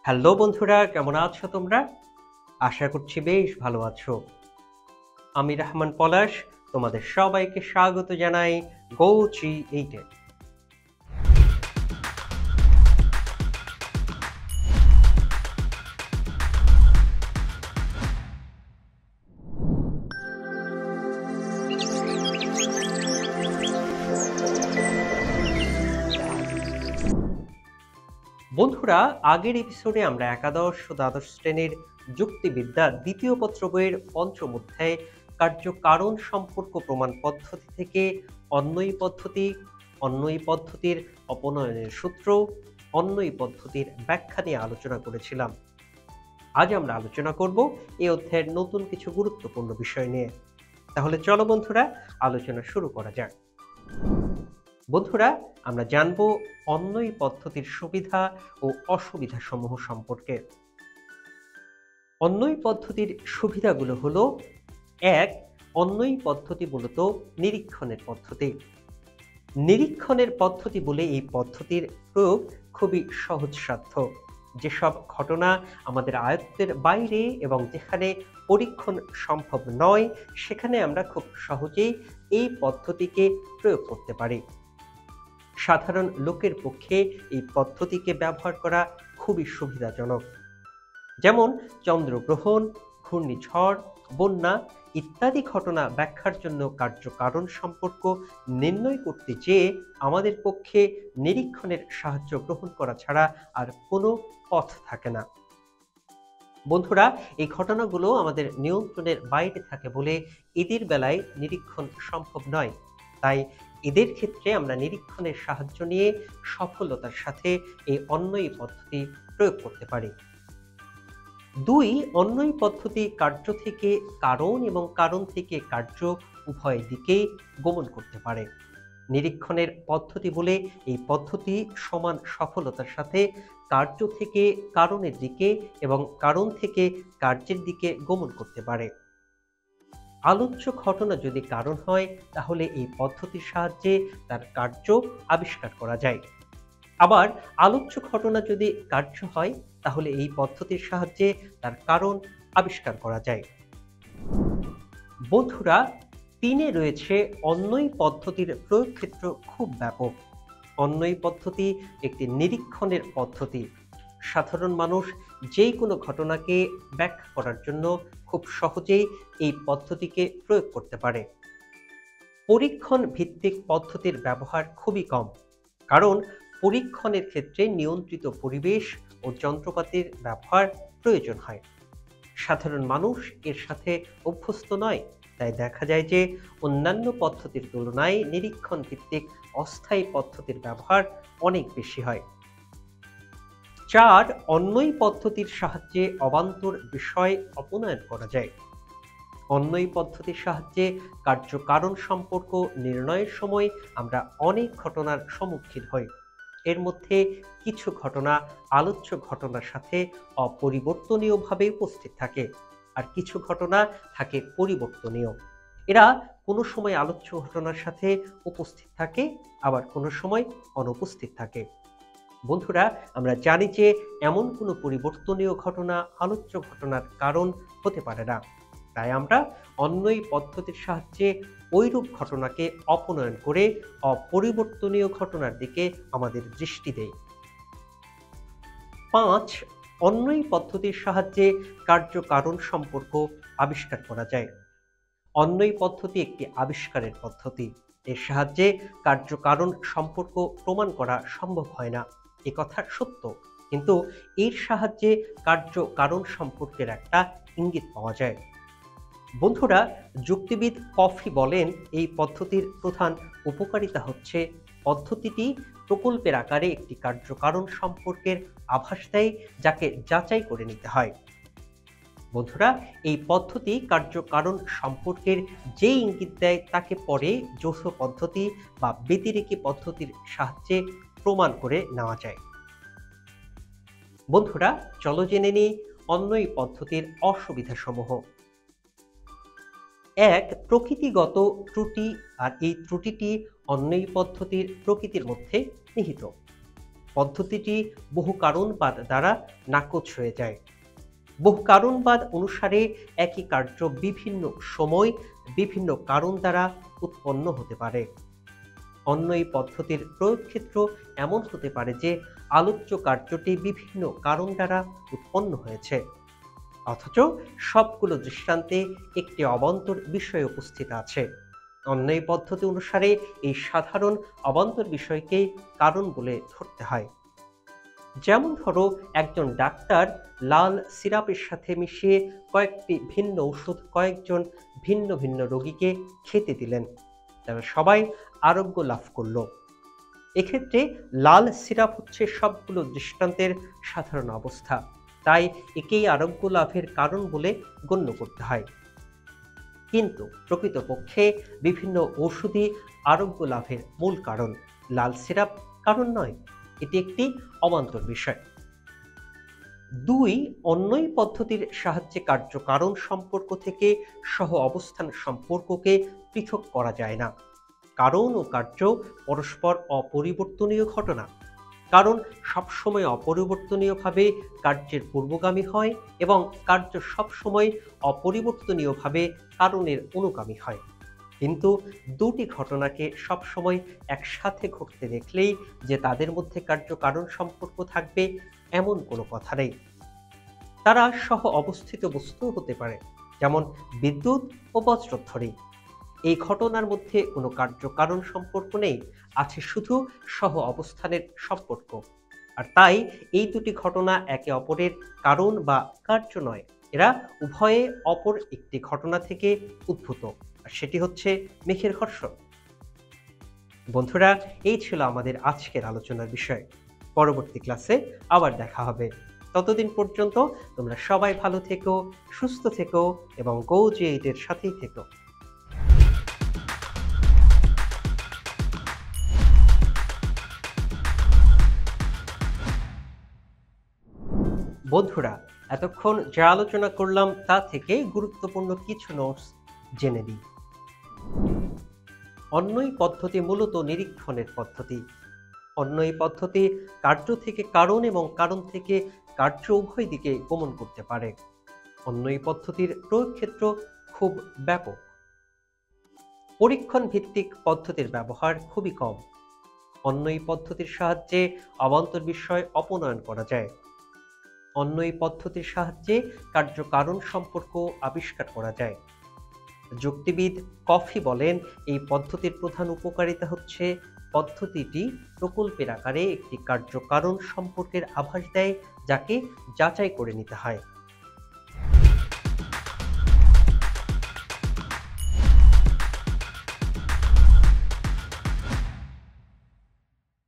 Hello বন্ধুরা, কেমন আছো তোমরা? আশা করছি বেশ ভালো আছো। আমি রহমান পলাশ তোমাদের সবাইকে স্বাগত জানাই Go3 8 এ। বন্ধুরা, আগের এপিসোডে আমরা একাদশ ও দ্বাদশ শ্রেণীর যুক্তিবিদ্যা দ্বিতীয় পত্র বইয়ের পঞ্চম অধ্যায়ে কার্য-কারণ সম্পর্ক প্রমাণ পদ্ধতি থেকে অন্বয়ী পদ্ধতি, অন্বয়ী পদ্ধতির অপনয়নের সূত্র, অন্বয়ী পদ্ধতির ব্যাখ্যা নিয়ে আলোচনা করেছিলাম। আজ আমরা আলোচনা করব এই অধ্যায়ের নতুন কিছু গুরুত্বপূর্ণ বিষয় নিয়ে। তাহলে চলো বন্ধুরা, আলোচনা শুরু করা যাক। বন্ধুরা, আমরা জানব অন্বয়ী পদ্ধতির সুবিধা ও অসুবিধা সমূহ সম্পর্কে। অন্বয়ী পদ্ধতির সুবিধাগুলো হলো: ১. অন্বয়ী পদ্ধতি মূলত নিরীক্ষণের পদ্ধতি। নিরীক্ষণের পদ্ধতি বলে এই পদ্ধতির প্রয়োগ খুবই সহজসাধ্য। যেসব ঘটনা আমাদের আয়ত্তের বাইরে এবং যেখানে পরীক্ষণ সম্ভব নয়, সেখানে আমরা খুব সহজেই এই পদ্ধতিকে প্রয়োগ করতে পারি। সাধারণ লোকের পক্ষে এই পদ্ধতিকে ব্যবহার করা খুবই সুবিধাজনক। যেমন চন্দ্রগ্রহণ, ঘূর্ণিঝড়, বন্যা ইত্যাদি ঘটনা ব্যাখ্যার জন্য কার্য-কারণ সম্পর্ক নির্ণয় করতে যেয়ে আমাদের পক্ষে নিরীক্ষণের সাহায্য গ্রহণ করা ছাড়া আর কোনো পথ থাকে না। বন্ধুরা, এই ঘটনাগুলো আমাদের নিয়ন্ত্রণের বাইরে থাকে বলে এদের বেলায় নিরীক্ষণ সম্ভব নয়। তাই এদের ক্ষেত্রে আমরা নিরীক্ষণের সাহায্য নিয়ে সফলতার সাথে এই অন্বয়ী পদ্ধতি প্রয়োগ করতে পারি। ২. অন্বয়ী পদ্ধতি কার্য থেকে কারণ এবং কারণ থেকে কার্য উভয় দিকেই গমন করতে পারে। নিরীক্ষণের পদ্ধতি বলে এই পদ্ধতি সমান সফলতার সাথে কার্য থেকে কারণের দিকে এবং কারণ থেকে কার্যের দিকে গমন করতে পারে। আলোচ্য ঘটনা যদি কারণ হয়, তাহলে এই পদ্ধতির সাহায্যে তার কার্য আবিষ্কার করা যায়। আবার আলোচ্য ঘটনা যদি কার্য হয়, তাহলে এই পদ্ধতির সাহায্যে তার কারণ আবিষ্কার করা যায়। বন্ধুরা, ৩ রয়েছে অন্বয়ী পদ্ধতির প্রয়োগ ক্ষেত্র খুব ব্যাপক। অন্বয়ী পদ্ধতি একটি নিরীক্ষণের পদ্ধতি। সাধারণ মানুষ যে কোনো ঘটনাকে ব্যাখ্যা করার জন্য খুব সহজেই এই পদ্ধতিকে প্রয়োগ করতে পারে। পরীক্ষণ ভিত্তিক পদ্ধতির ব্যবহার খুবই কম, কারণ পরীক্ষণের ক্ষেত্রে নিয়ন্ত্রিত পরিবেশ ও যন্ত্রপাতির ব্যবহার প্রয়োজন হয়। সাধারণ মানুষ এর সাথে অভ্যস্ত নয়, তাই দেখা যায় যে অন্যান্য পদ্ধতির তুলনায় নিরীক্ষণ ভিত্তিক অস্থায়ী পদ্ধতির ব্যবহার অনেক বেশি হয়। ৪. অন্বয়ী পদ্ধতির সাহায্যে অবান্তর বিষয় অপনয়ন করা যায়। অন্বয়ী পদ্ধতির সাহায্যে কার্য-কারণ সম্পর্ক নির্ণয়ের সময় আমরা অনেক ঘটনার সম্মুখীন হই। এর মধ্যে কিছু ঘটনা আলোচ্য ঘটনার সাথে অপরিবর্তনীয়ভাবে উপস্থিত থাকে, আর কিছু ঘটনা থাকে পরিবর্তনীয়। এরা কোনো সময় আলোচ্য ঘটনার সাথে উপস্থিত থাকে, আবার কোনো সময় অনুপস্থিত থাকে। বন্ধুরা, আমরা জানি যে এমন কোনো পরিবর্তনীয় ঘটনা আলোচ্য ঘটনার কারণ হতে পারে না। তাই আমরা অন্বয়ী পদ্ধতির সাহায্যে ওইরূপ ঘটনাকে অপনয়ন করে অপরিবর্তনীয় ঘটনার দিকে আমাদের দৃষ্টি দেই। ৫. অন্বয়ী পদ্ধতির সাহায্যে কার্য-কারণ সম্পর্ক আবিষ্কার করা যায়। অন্বয়ী পদ্ধতি একটি আবিষ্কারের পদ্ধতি। এর সাহায্যে কার্য-কারণ সম্পর্ক প্রমাণ করা সম্ভব হয় না, এ কথা সত্য, কিন্তু এর সাহায্যে কার্য-কারণ সম্পর্কের একটা ইঙ্গিত পাওয়া যায়। বন্ধুরা, যুক্তিবিদ কফি বলেন, এই পদ্ধতির প্রধান উপকারিতা হচ্ছে পদ্ধতিটি প্রকল্পের আকারে একটি কার্য-কারণ সম্পর্কের আভাস দেয়, যাকে যাচাই করে নিতে হয়। বন্ধুরা, এই পদ্ধতি কার্য-কারণ সম্পর্কের যে ইঙ্গিত দেয় তাকে পরে যৌথ পদ্ধতি বা ব্যতিরেকি পদ্ধতির সাহায্যে প্রমাণ করে নেওয়া যায়। বন্ধুরা, চলো জেনে নিই অন্বয়ী পদ্ধতির অসুবিধাসমূহ। ১. প্রকৃতিগত ত্রুটি, আর এই ত্রুটিটি অন্বয়ী পদ্ধতির প্রকৃতির মধ্যে নিহিত। পদ্ধতিটি বহু কারণবাদ দ্বারা নাকচ হয়ে যায়। বহু কারণবাদ অনুসারে একই কার্য বিভিন্ন সময় বিভিন্ন কারণ দ্বারা উৎপন্ন হতে পারে। অন্য এই পদ্ধতির প্রয়োগ ক্ষেত্র এমন হতে পারে যে আলোচ্য কার্যটি বিভিন্ন কারণ দ্বারা উৎপন্ন হয়েছে, অথচ সবগুলো দৃষ্টান্তে একটি অবান্তর বিষয় উপস্থিত আছে। অন্য এই পদ্ধতি অনুসারে এই সাধারণ অবান্তর বিষয়কেই কারণ বলে ধরতে হয়। যেমন ধরো, একজন ডাক্তার লাল সিরাপের সাথে মিশিয়ে কয়েকটি ভিন্ন ওষুধ কয়েকজন ভিন্ন ভিন্ন রোগীকে খেতে দিলেন, তারা সবাই আরোগ্য লাভ করলো। এক্ষেত্রে লাল সিরাপ হচ্ছে সবগুলো দৃষ্টান্তের সাধারণ অবস্থা, তাই একেই আরোগ্য লাভের কারণ বলে গণ্য করতে হয়। কিন্তু প্রকৃতপক্ষে বিভিন্ন ওষুধই আরোগ্য লাভের মূল কারণ, লাল সিরাপ কারণ নয়। এটি একটি অবান্তর বিষয়। 2, অন্যই পদ্ধতির সাহায্যে কার্য কারণ সম্পর্ক থেকে সহ অবস্থান সম্পর্ককে পৃথক করা যায় না। কারণ ও কার্য পরস্পর অপরিবর্তনীয় ঘটনা। কারণ সবসময় অপরিবর্তনীয়ভাবে কার্যের পূর্বগামী হয় এবং কার্য সবসময় অপরিবর্তনীয়ভাবে কারণের অনুগামী হয়। কিন্তু দুটি ঘটনাকে সবসময় একসাথে ঘটতে দেখলেই যে তাদের মধ্যে কার্য কারণ সম্পর্ক থাকবে এমন কোনো কথা নেই। তারা সহ অবস্থিত বস্তুও হতে পারে, যেমন বিদ্যুৎ ও বজ্রধ্বনি। এই ঘটনার মধ্যে কোনো কার্য কারণ সম্পর্ক নেই, আছে শুধু সহ অবস্থানের সম্পর্ক। আর তাই এই দুটি ঘটনা একে অপরের কারণ বা কার্য নয়, এরা উভয়ে অপর একটি ঘটনা থেকে উদ্ভূত, আর সেটি হচ্ছে মেঘের ঘর্ষণ। বন্ধুরা, এই ছিল আমাদের আজকের আলোচনার বিষয়। পরবর্তী ক্লাসে আবার দেখা হবে। ততদিন পর্যন্ত তোমরা সবাই ভালো থেকো, সুস্থ থেকো এবং GoG8 এর সাথেই থেকো। বন্ধুরা, এতক্ষণ যা আলোচনা করলাম তা থেকে গুরুত্বপূর্ণ কিছু নোটস জেনে নিই। অন্যই পদ্ধতি মূলত নিরীক্ষণের পদ্ধতি। অন্যই পদ্ধতি কার্য থেকে কারণ এবং কারণ থেকে কার্য উভয় দিকে গমন করতে পারে। অন্যই পদ্ধতির প্রয়োগ ক্ষেত্র খুব ব্যাপক। পরীক্ষণ ভিত্তিক পদ্ধতির ব্যবহার খুবই কম। অন্যই পদ্ধতির সাহায্যে অবান্তর বিষয় অপনয়ন করা যায়। অন্যই পদ্ধতির সাহায্যে কার্য কারণ সম্পর্ক আবিষ্কার করা যায়। যুক্তিবিদ কফি বলেন, এই পদ্ধতির প্রধান উপকারিতা হচ্ছে পদ্ধতিটি প্রকল্পের আকারে একটি কার্য কারণ সম্পর্কের আভাস দেয়, যাকে যাচাই করে নিতে হয়।